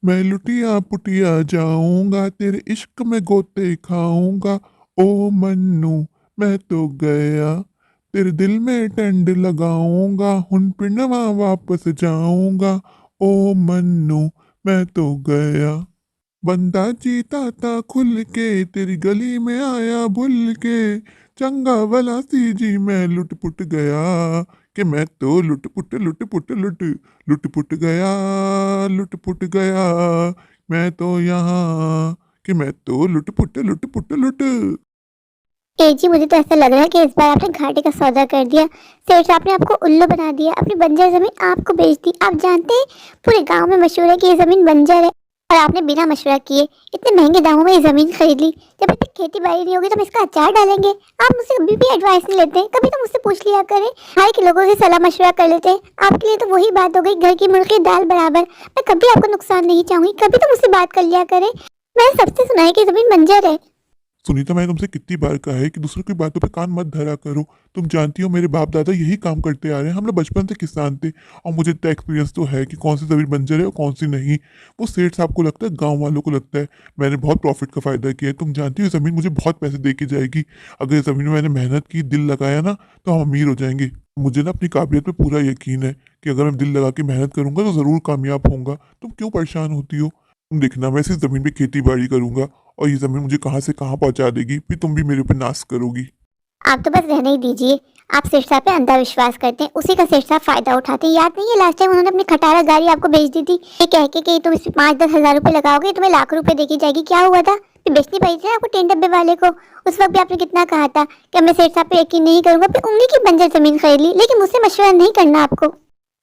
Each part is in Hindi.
मैं लुटिया पुटिया जाऊंगा, तेरे इश्क में गोते खाऊंगा। ओ मन्नू, मैं तो गया, तेरे दिल में टेंड लगाऊंगा, हुन पिंडवा वापस जाऊंगा। ओ मन्नू, मैं तो गया। बंदा जीता था खुल के, तेरी गली में आया भूल के। चंगा भला सी जी मैं लुट पुट गया, कि मैं तो लुट पुट लुट पुट लुट लुट पुट गया, लुट पुट गया। मैं तो यहाँ, कि मैं तो लुट पुट लुट पुट लुट। ए जी, मुझे तो ऐसा लग रहा है कि इस बार आपने घाटे का सौदा कर दिया। सेठ साहब ने आपको उल्लू बना दिया, अपनी बंजर जमीन आपको बेच दी। आप जानते हैं पूरे गांव में मशहूर है कि ये जमीन बंजर है, और आपने बिना मशवरा किए इतने महंगे दामों में ये जमीन खरीद ली। जब तक खेती बाड़ी नहीं होगी तो हम इसका अचार डालेंगे। आप मुझसे कभी भी एडवाइस नहीं लेते हैं, कभी तो मुझसे पूछ लिया करें। हर के लोगों से सलाह मशवरा कर लेते हैं। आपके लिए तो वही बात हो गई, घर की मुर्गी दाल बराबर। मैं कभी आपको नुकसान नहीं चाहूंगी, कभी तो मुझसे बात कर लिया करें। मैंने सबसे सुना है कि जमीन बंजर है। सुनीता, मैंने तुमसे कितनी बार कहा है कि दूसरों की बातों पे कान मत धरा करो। तुम जानती हो मेरे बाप दादा यही काम करते आ रहे हैं, हम लोग बचपन से किसान थे। और मुझे इतना एक्सपीरियंस तो है कि कौन सी जमीन बंजर है और कौन सी नहीं। वो सेठ साहब को लगता है, गांव वालों को लगता है। मैंने बहुत प्रॉफिट का फायदा किया है। तुम जानती हो जमीन मुझे बहुत पैसे दे के जाएगी। अगर इस जमीन में मैंने मेहनत की, दिल लगाया ना, तो हम अमीर हो जाएंगे। मुझे ना अपनी काबिलियत पे पूरा यकीन है कि अगर मैं दिल लगा के मेहनत करूंगा तो ज़रूर कामयाब होऊंगा। तुम क्यों परेशान होती हो? तुम देखना, मैं इस ज़मीन पे खेती बाड़ी करूंगा, और ये ज़मीन मुझे कहाँ से कहाँ पहुंचा देगी, फिर तुम भी मेरे ऊपर नाश करोगी। आप तो बस रहने ही दीजिए। आप सेठ साहब पे अंधा विश्वास करते हैं, उसी का सेठ साहब फायदा उठाते हैं। याद नहीं है लास्ट टाइम उन्होंने अपनी खटारा गाड़ी आपको बेच दी थी, ये कह के कि तुम इस पे 5-10 हज़ार रुपए लगाओगे तुम्हें लाख रुपए देके जाएगी। क्या हुआ था? फिर बेचनी पड़ी थी ना आपको टेन डब्बे वाले को। उस वक्त भी आपने कितना कहा था कि मैं सेठ साहब पे यकीन नहीं करूंगा, फिर उंगली की बंजर जमीन खरीद ली। लेकिन मुझसे मशवरा नहीं करना आपको।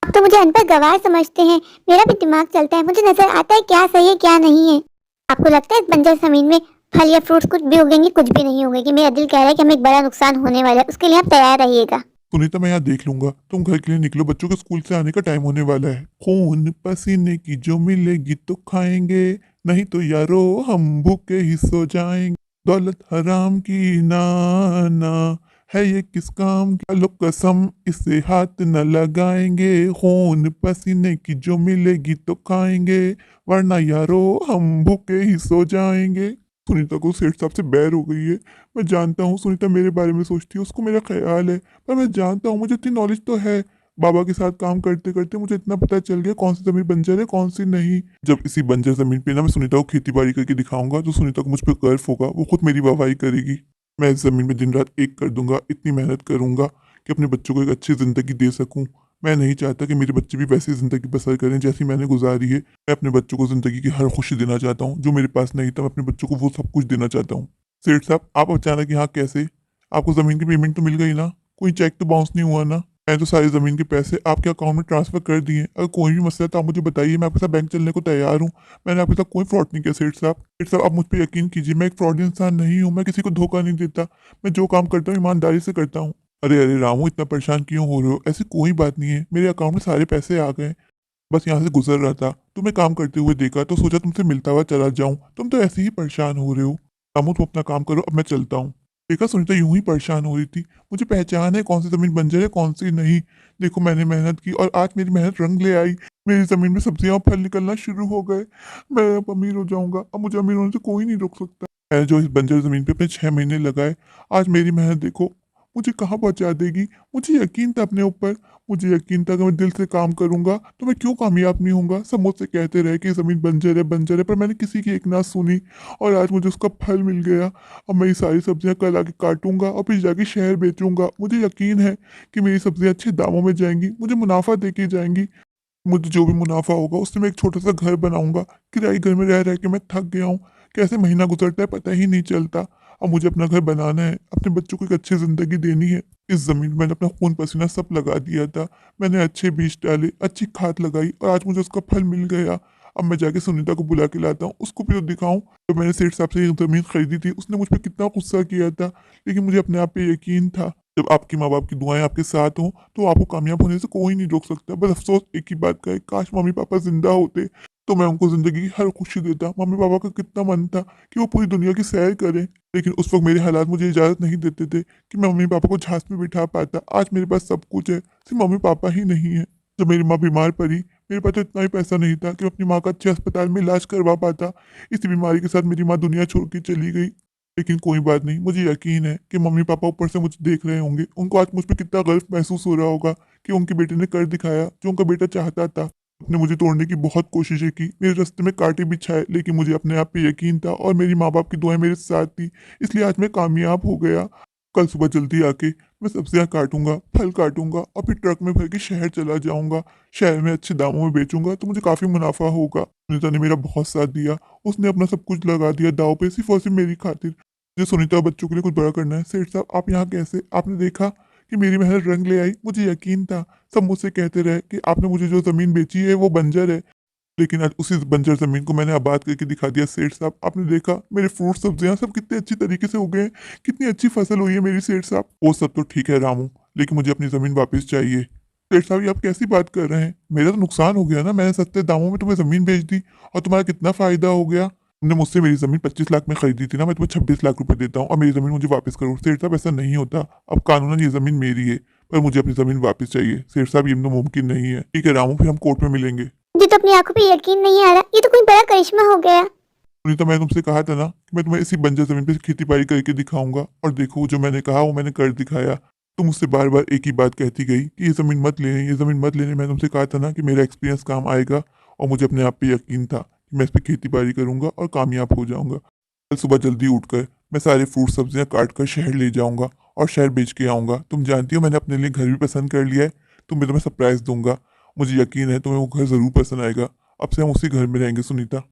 आप तो मुझे अनपढ़ गवार समझते हैं। मेरा भी दिमाग चलता है, मुझे नजर आता है क्या सही है क्या नहीं है। आपको लगता है इस बंजर जमीन में फल या फ्रूट्स कुछ भी उगेंगे? कुछ भी नहीं उगेंगे। मेरा दिल कह रहा है कि हमें एक बड़ा नुकसान होने वाला है, उसके लिए आप तैयार रहिएगा। सुनीता, मैं यहाँ देख लूंगा, तुम घर के लिए निकलो, बच्चों के स्कूल से आने का टाइम होने वाला है। खून पसीने की जो मिलेगी तो खाएंगे, नहीं तो यारो हम भूखे ही सो जाएंगे। दौलत हराम की ना है ये किस काम की, लो कसम इसे हाथ न लगाएंगे। खून पसीने की जो मिलेगी तो खाएंगे, वरना यारो हम भूखे ही सो जाएंगे। सुनीता को सेठ साहब से बैर हो गई है। मैं जानता हूँ सुनीता मेरे बारे में सोचती है, उसको मेरा ख्याल है। पर मैं जानता हूँ, मुझे इतनी नॉलेज तो है। बाबा के साथ काम करते करते मुझे इतना पता चल गया कौन सी जमीन बंजर है कौन सी नहीं। जब इसी बंजर जमीन पे ना मैं सुनीता को खेती बाड़ी करके दिखाऊंगा, तो सुनीता को मुझ पर गर्व होगा, वो खुद मेरी वाहवाही करेगी। मैं इस जमीन में दिन रात एक कर दूंगा, इतनी मेहनत करूंगा कि अपने बच्चों को एक अच्छी जिंदगी दे सकूं। मैं नहीं चाहता कि मेरे बच्चे भी वैसी जिंदगी बसर करें जैसी मैंने गुजारी है। मैं अपने बच्चों को जिंदगी की हर खुशी देना चाहता हूँ, जो मेरे पास नहीं था मैं अपने बच्चों को वो सब कुछ देना चाहता हूँ। सेठ साहब, आप अचानक यहाँ कैसे? आपको जमीन की पेमेंट तो मिल गई ना? कोई चेक तो बाउंस नहीं हुआ ना? मैं तो सारी जमीन के पैसे आपके अकाउंट में ट्रांसफर कर दिए। अगर कोई भी मसला है तो आप मुझे बताइए, मैं आपके साथ बैंक चलने को तैयार हूँ। मैंने आपके साथ कोई फ्रॉड नहीं किया सेठ साहब। सेठ साहब, आप मुझ पर यकीन कीजिए, मैं एक फ्रॉड इंसान नहीं हूँ, मैं किसी को धोखा नहीं देता। मैं जो काम करता हूँ ईमानदारी से करता हूँ। अरे अरे रामू, इतना परेशान क्यों हो रहे हो? ऐसी कोई बात नहीं है, मेरे अकाउंट में सारे पैसे आ गए। बस यहाँ से गुजर रहा था, तुम्हें काम करते हुए देखा तो सोचा तुमसे मिलता हुआ चला जाऊं। तुम तो ऐसे ही परेशान हो रहे हो। रामू, तुम अपना काम करो, अब मैं चलता हूँ। देखा, सुनीता यूं ही परेशान हो रही थी। मुझे पहचान है कौन सी जमीन बंजर है कौन सी नहीं। देखो, मैंने मेहनत की और आज मेरी मेहनत रंग ले आई। मेरी जमीन में सब्जियां और फल निकलना शुरू हो गए। मैं अब अमीर हो जाऊंगा, अब मुझे अमीर होने से कोई नहीं रोक सकता। मैंने जो इस बंजर जमीन पे अपने 6 महीने लगाए, आज मेरी मेहनत देखो मुझे कहाँ पहुंचा देगी। मुझे यकीन था अपने ऊपर। मुझे यकीन था कि मैं दिल से काम करूंगा तो मैं क्यों कामयाब नहीं होऊंगा। सब मुझसे कहते रहे कि जमीन बंजर है, पर मैंने किसी की एक ना सुनी, और आज मुझे उसका फल मिल गया। अब मैं ये सारी सब्जियां कल आके काटूंगा और फिर जाके शहर बेचूंगा। मुझे यकीन है कि मेरी सब्जियां अच्छे दामों में जाएंगी, मुझे मुनाफा दे के जाएंगी। मुझे जो भी मुनाफा होगा उससे मैं एक छोटा सा घर बनाऊंगा। किराए घर में रह रह के मैं थक गया हूँ। कैसे महीना गुजरता है पता ही नहीं चलता। अब मुझे अपना घर बनाना है, अपने बच्चों को एक अच्छी जिंदगी देनी है। इस जमीन में मैंने अपना खून पसीना सब लगा दिया था। मैंने अच्छे बीज डाले, अच्छी खाद लगाई, और आज मुझे उसका फल मिल गया। अब मैं जाके सुनीता को बुला के लाता हूँ, उसको भी तो दिखाऊं। जब मैंने सेठ साहब से ये ज़मीन खरीदी थी, उसने मुझ पे कितना गुस्सा किया था, लेकिन मुझे अपने आप पे यकीन था। जब आपके माँ बाप की दुआएं आपके साथ हों, तो आपको कामयाब होने से कोई नहीं रोक सकता। बस अफसोस एक ही बात का है, काश मम्मी पापा जिंदा होते तो मैं उनको जिंदगी की हर खुशी देता। मम्मी पापा का कितना मन था कि वो पूरी दुनिया की सैर करें, लेकिन उस वक्त मेरे हालात मुझे इजाज़त नहीं देते थे कि मैं मम्मी पापा को झांस में बिठा पाता। आज मेरे पास सब कुछ है, सिर्फ मम्मी पापा ही नहीं है। जब मेरी माँ बीमार पड़ी, मेरे पास तो इतना ही पैसा नहीं था कि मैं अपनी माँ का अच्छे अस्पताल में इलाज करवा पाता। इसी बीमारी के साथ मेरी माँ दुनिया छोड़ के चली गई। लेकिन कोई बात नहीं, मुझे यकीन है कि मम्मी पापा ऊपर से मुझे देख रहे होंगे। उनको आज मुझ पर कितना गर्व महसूस हो रहा होगा कि उनके बेटे ने कर दिखाया जो उनका बेटा चाहता था। उसने मुझे तोड़ने की बहुत कोशिशें की, मेरे रास्ते में कांटे बिछाए, लेकिन मुझे अपने आप पे यकीन था और मेरी माँ बाप की दुआएं मेरे साथ थी, इसलिए आज मैं कामयाब हो गया। कल सुबह जल्दी आके मैं सब्जियां काटूंगा, फल काटूंगा और फिर ट्रक में भर के शहर चला जाऊंगा। शहर में अच्छे दामों में बेचूंगा तो मुझे काफी मुनाफा होगा। सुनीता ने मेरा बहुत साथ दिया, उसने अपना सब कुछ लगा दिया दाव पे, सिर्फ और सिर्फ मेरी खातिर। मुझे सुनीता बच्चों के लिए कुछ बड़ा करना है। सेठ साहब, आप यहाँ कैसे? आपने देखा कि मेरी मेहनत रंग ले आई। मुझे यकीन था, सब मुझसे कहते रहे कि आपने मुझे जो जमीन बेची है वो बंजर है, लेकिन आज उसी बंजर जमीन को मैंने आबाद करके दिखा दिया। सेठ साहब, आपने देखा मेरे फ्रूट सब्जियां सब कितने अच्छी तरीके से उगे हैं, कितनी अच्छी फसल हुई है मेरी। सेठ साहब, वो सब तो ठीक है रामू, लेकिन मुझे अपनी जमीन वापस चाहिए। सेठ साहब, ये आप कैसी बात कर रहे हैं? मेरा तो नुकसान हो गया ना, मैंने सस्ते दामों में तुम्हें जमीन बेच दी और तुम्हारा कितना फायदा हो गया। तुमने मुझसे मेरी जमीन 25 लाख में खरीदी थी ना, मैं तुम्हें 26 लाख रुपए देता हूँ और मेरी जमीन मुझे वापस करो। सेठ साहब, ऐसा नहीं होता, अब कानूनन ये जमीन मेरी है, पर मुझे अपनी जमीन वापस चाहिए। सेठ साहब, ये तो मुमकिन नहीं है। ठीक है रामू, फिर हम कोर्ट में मिलेंगे। मुझे तो अपनी आंखों पे यकीन नहीं आ रहा, ये तो कोई बड़ा करिश्मा हो गया। सुनीता, मैंने तुमसे कहा था ना कि मैं तुम्हें इसी बंजर जमीन पे खेती बाड़ी करके दिखाऊंगा, और देखो जो मैंने कहा वो मैंने कर दिखाया। तुम मुझसे बार बार एक ही बात कहती गई कि ये जमीन मत लेने, ये जमीन मत लेने। मैंने तुमसे कहा था ना कि मेरा एक्सपीरियंस काम आएगा, और मुझे अपने आप पे यकीन था कि मैं इस पर खेती बाड़ी करूंगा और कामयाब हो जाऊंगा। कल सुबह जल्दी उठकर मैं सारे फ्रूट सब्जियां काट कर शहर ले जाऊंगा और शहर बेच के आऊंगा। तुम जानती हो मैंने अपने लिए घर भी पसंद कर लिया है, तुम्हें सरप्राइज दूंगा। मुझे यकीन है तुम्हें वो घर जरूर पसंद आएगा। अब से हम उसी घर में रहेंगे सुनीता।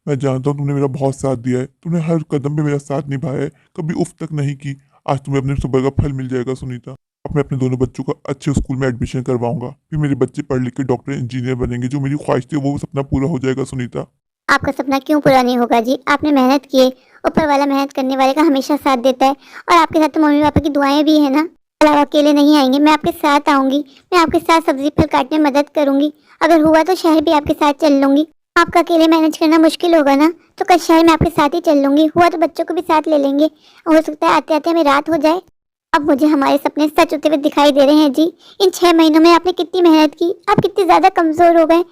मैं जानता हूँ तुमने मेरा बहुत साथ दिया है, तुमने हर कदम पे मेरा साथ निभाया है, कभी उफ तक नहीं की। आज तुम्हें अपने सब्र का फल मिल जाएगा सुनीता। अब मैं अपने दोनों बच्चों का अच्छे स्कूल में एडमिशन करवाऊंगा, फिर मेरे बच्चे पढ़ लिख के डॉक्टर इंजीनियर बनेंगे। जो मेरी ख्वाहिश थी वो सपना पूरा हो जाएगा सुनीता। आपका सपना क्यों पूरा नहीं होगा जी? आपने मेहनत की है, ऊपर वाला मेहनत करने वाले का हमेशा साथ देता है। और आपके साथ तो मम्मी पापा की दुआएं भी है ना। कल आप अकेले नहीं आएंगे, मैं आपके साथ आऊंगी। मैं आपके साथ सब्जी फल काटने में मदद करूंगी। अगर हुआ तो शहर भी आपके साथ चल लूंगी। आपका अकेले मैनेज करना मुश्किल होगा ना, तो कल शहर में आपके साथ ही चल लूंगी। हुआ तो बच्चों को भी साथ ले लेंगे। हो सकता है आते आते हमें रात हो जाए। अब मुझे हमारे सपने सच होते हुए दिखाई दे रहे हैं जी। इन 6 महीनों में आपने कितनी मेहनत की, आप कितने ज्यादा कमजोर हो गए।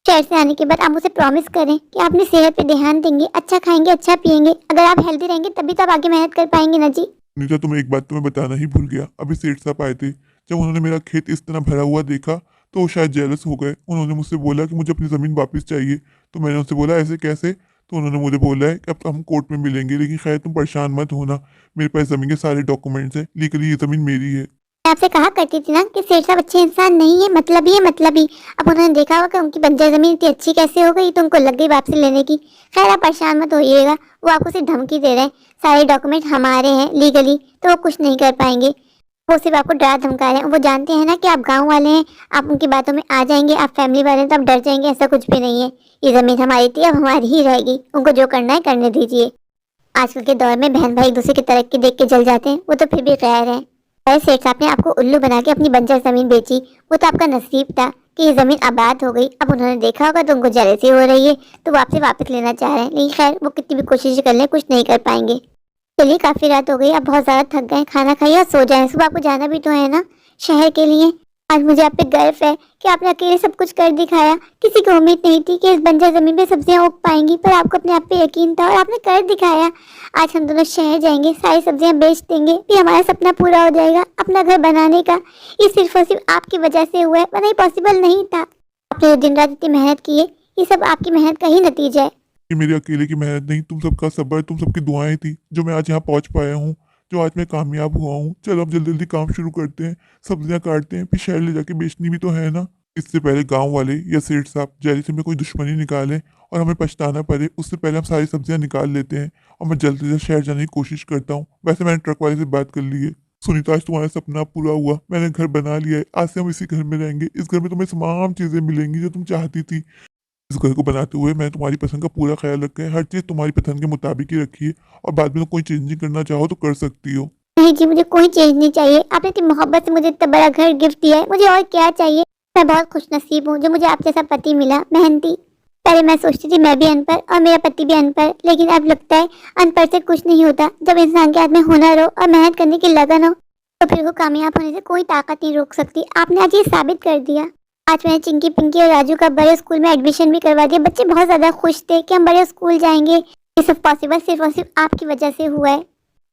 शहर से आने के बाद आप मुझे प्रॉमिस करें कि आप अपनी सेहत पे ध्यान देंगे, अच्छा खाएंगे, अच्छा पिएंगे। अगर आप हेल्दी रहेंगे तभी तो आप आगे मेहनत कर पाएंगे ना जी। सुनीता, तुम्हें एक बात तुम्हें बताना ही भूल गया। अभी सेठ साहब आए थे, जब उन्होंने मेरा खेत इस तरह भरा हुआ देखा तो वो शायद जेलस हो गए। उन्होंने मुझसे बोला कि मुझे अपनी ज़मीन वापस चाहिए। तो मैंने उनसे बोला ऐसे कैसे? तो उन्होंने मुझे बोला है कि अब हम कोर्ट में मिलेंगे, लेकिन खैर तुम परेशान मत होना, मेरे पास ज़मीन के सारे डॉक्यूमेंट्स हैं, लीगली ये ज़मीन मेरी है। मैं आपसे कहा करती थी ना कि सेठ साहब अच्छे इंसान नहीं है, मतलब ही है, मतलब ही। अब उन्होंने देखा होगा कि उनकी बंजर जमीन इतनी अच्छी कैसे हो गई, तो उनको लग गई वापसी लेने की। खैर आप परेशान मत होइएगा, वो आपको सिर्फ धमकी दे रहे हैं। सारे डॉक्यूमेंट हमारे हैं लीगली, तो वो कुछ नहीं कर पाएंगे। वो सिर्फ आपको डरा धमका रहे हैं। वो जानते हैं ना कि आप गाँव वाले हैं, आप उनकी बातों में आ जाएंगे, आप फैमिली वाले हैं तो आप डर जाएंगे। ऐसा कुछ भी नहीं है। ये जमीन हमारी थी, अब हमारी ही रहेगी। उनको जो करना है करने दीजिए। आजकल के दौर में बहन भाई एक दूसरे की तरक्की देख के जल जाते हैं, वो तो फिर भी खैर है। अरे सेठ साहब ने आपको उल्लू बना के अपनी बंजर जमीन बेची, वो तो आपका नसीब था कि ये जमीन आबाद हो गई। अब उन्होंने देखा होगा तो उनको जेलसी हो रही है, तो वो आपसे वापस लेना चाह रहे हैं। लेकिन खैर वो कितनी भी कोशिश कर लें कुछ नहीं कर पाएंगे। चलिए काफी रात हो गई, आप बहुत ज्यादा थक गए, खाना खाइए और सो जाएं। सुबह आपको जाना भी तो है ना शहर के लिए। आज मुझे आप पे गर्व है कि आपने अकेले सब कुछ कर दिखाया। किसी को उम्मीद नहीं थी कि इस बंजर जमीन पे सब्जियां उग पाएंगी, पर आपको अपने आप पे यकीन था और आपने कर दिखाया। आज हम दोनों शहर जाएंगे, सारी सब्जियां बेच देंगे, फिर हमारा सपना पूरा हो जाएगा अपना घर बनाने का। ये सिर्फ और सिर्फ आपकी वजह से हुआ है, वरना ये पॉसिबल नहीं था। आपने जो दिन रात इतनी मेहनत की है, ये सब आपकी मेहनत का ही नतीजा है। ये मेरी अकेले की मेहनत नहीं, तुम सबका सब्र, तुम सबकी दुआएं थी जो मैं आज यहाँ पहुँच पाया हूँ, जो आज मैं कामयाब हुआ हूँ। चलो अब जल्दी जल्दी काम शुरू करते हैं, सब्जियां काटते हैं, फिर शहर ले जाके बेचनी भी तो है ना। इससे पहले गांव वाले या सेठ साहब जैली से में कोई दुश्मनी निकाले और हमें पछताना पड़े, उससे पहले हम सारी सब्जियां निकाल लेते हैं। और मैं जल्दी से शहर जाने की कोशिश करता हूँ। वैसे मैंने ट्रक वाले से बात कर ली है। सुनीता, आज तुम्हारा सपना पूरा हुआ, मैंने घर बना लिया है। आज से हम इसी घर में रहेंगे। इस घर में तुम्हें तमाम चीजें मिलेंगी जो तुम चाहती थी। इस घर को बनाते हुए मैंने तुम्हारी पसंद का पूरा ख्याल रखा है, हर चीज़ तुम्हारी पसंद के मुताबिक ही रखी है, और बाद में तो कोई चेंजिंग करना चाहो तो कर सकती हो। नहीं जी, मुझे कोई चेंज नहीं चाहिए। आपने इतनी मोहब्बत से मुझे इतना बड़ा घर गिफ्ट दिया है, मुझे और क्या चाहिए। मैं बहुत खुशनसीब हूँ जो मुझे आप जैसा पति मिला, मेहनती। पहले मैं सोचती थी मैं भी अनपढ़ और मेरा पति भी अनपढ़, लेकिन अब लगता है अनपढ़ से कुछ नहीं होता। जब इंसान के हाथ में हुनर हो और मेहनत करने की लगन हो तो फिर वो कामयाब होने से कोई ताकत नहीं रोक सकती। आपने आज ये साबित कर दिया। आज मैंने चिंकी, पिंकी और राजू का बड़े स्कूल में एडमिशन भी करवा दिया। बच्चे बहुत ज़्यादा खुश थे कि हम बड़े स्कूल जाएंगे। ये सब पॉसिबल सिर्फ और सिर्फ आपकी वजह से हुआ है।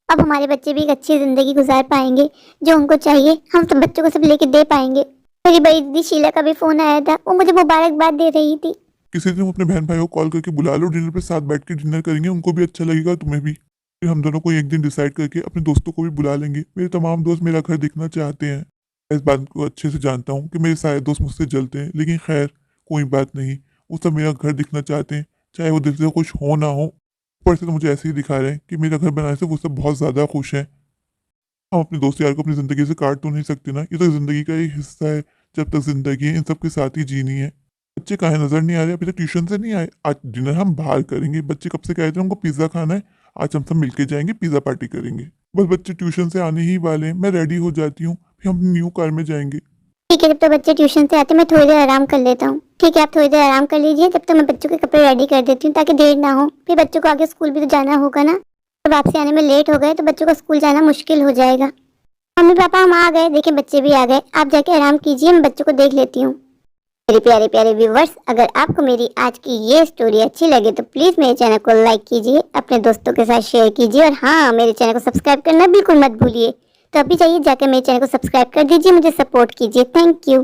अब हमारे बच्चे भी एक अच्छी ज़िंदगी गुजार पाएंगे, जो उनको चाहिए हम सब बच्चों को सब लेके दे पाएंगे। मेरी बड़ी दीदी शीला का भी फ़ोन आया था, वो मुझे मुबारकबाद दे रही थी। किसी दिन अपने बहन भाई को कॉल करके बुला लो, डिनर पे साथ बैठ के डिनर करेंगे, उनको भी अच्छा लगेगा, तुम्हें भी। फिर हम दोनों को एक दिन डिसाइड करके अपने दोस्तों को भी बुला लेंगे। मेरे तमाम दोस्त मेरा घर देखना चाहते हैं। मैं इस बात को अच्छे से जानता हूँ कि मेरे सारे दोस्त मुझसे जलते हैं, लेकिन खैर कोई बात नहीं, वो सब मेरा घर देखना चाहते हैं, चाहे वो दिल से खुश हो ना हो। ऊपर से तो मुझे ऐसे ही दिखा रहे हैं कि मेरा घर बनाने से वो सब बहुत ज़्यादा खुश हैं। हम अपने दोस्त यार को अपनी ज़िंदगी से काट तो नहीं सकते ना, ये तो ज़िंदगी का एक हिस्सा है। जब तक ज़िंदगी है इन सब के साथ ही जीनी है। बच्चे काहे नज़र नहीं आ रहे, अभी तक ट्यूशन से नहीं आए। आज डिनर हम बाहर करेंगे। बच्चे कब से कह रहे थे हमको पिज़्ज़ा खाना है, आज हम सब मिलके जाएंगे, पिज़्ज़ा पार्टी करेंगे। बस बच्चे ट्यूशन से आने ही वाले हैं, मैं रेडी हो जाती हूँ, फिर हम न्यू कार में जाएंगे। ठीक है, जब तक बच्चे ट्यूशन से आते मैं थोड़ी देर आराम कर लेता हूँ। ठीक है, आप थोड़ी देर आराम कर लीजिए, जब तक मैं बच्चों के कपड़े रेडी कर देती हूँ ताकि देर ना हो। फिर बच्चों को आगे स्कूल भी तो जाना होगा ना। जब वापसी आने में लेट हो गए तो बच्चों को स्कूल जाना मुश्किल हो जाएगा। मम्मी पापा हम आ गए, देखिए बच्चे भी आ गए। आप जाके आराम कीजिए, मैं बच्चों को देख लेती हूँ। मेरे प्यारे प्यारे व्यूवर्स, अगर आपको मेरी आज की ये स्टोरी अच्छी लगे तो प्लीज़ मेरे चैनल को लाइक कीजिए, अपने दोस्तों के साथ शेयर कीजिए, और हाँ, मेरे चैनल को सब्सक्राइब करना बिल्कुल मत भूलिए। तो अभी जाइए, जाकर मेरे चैनल को सब्सक्राइब कर दीजिए, मुझे सपोर्ट कीजिए। Thank you.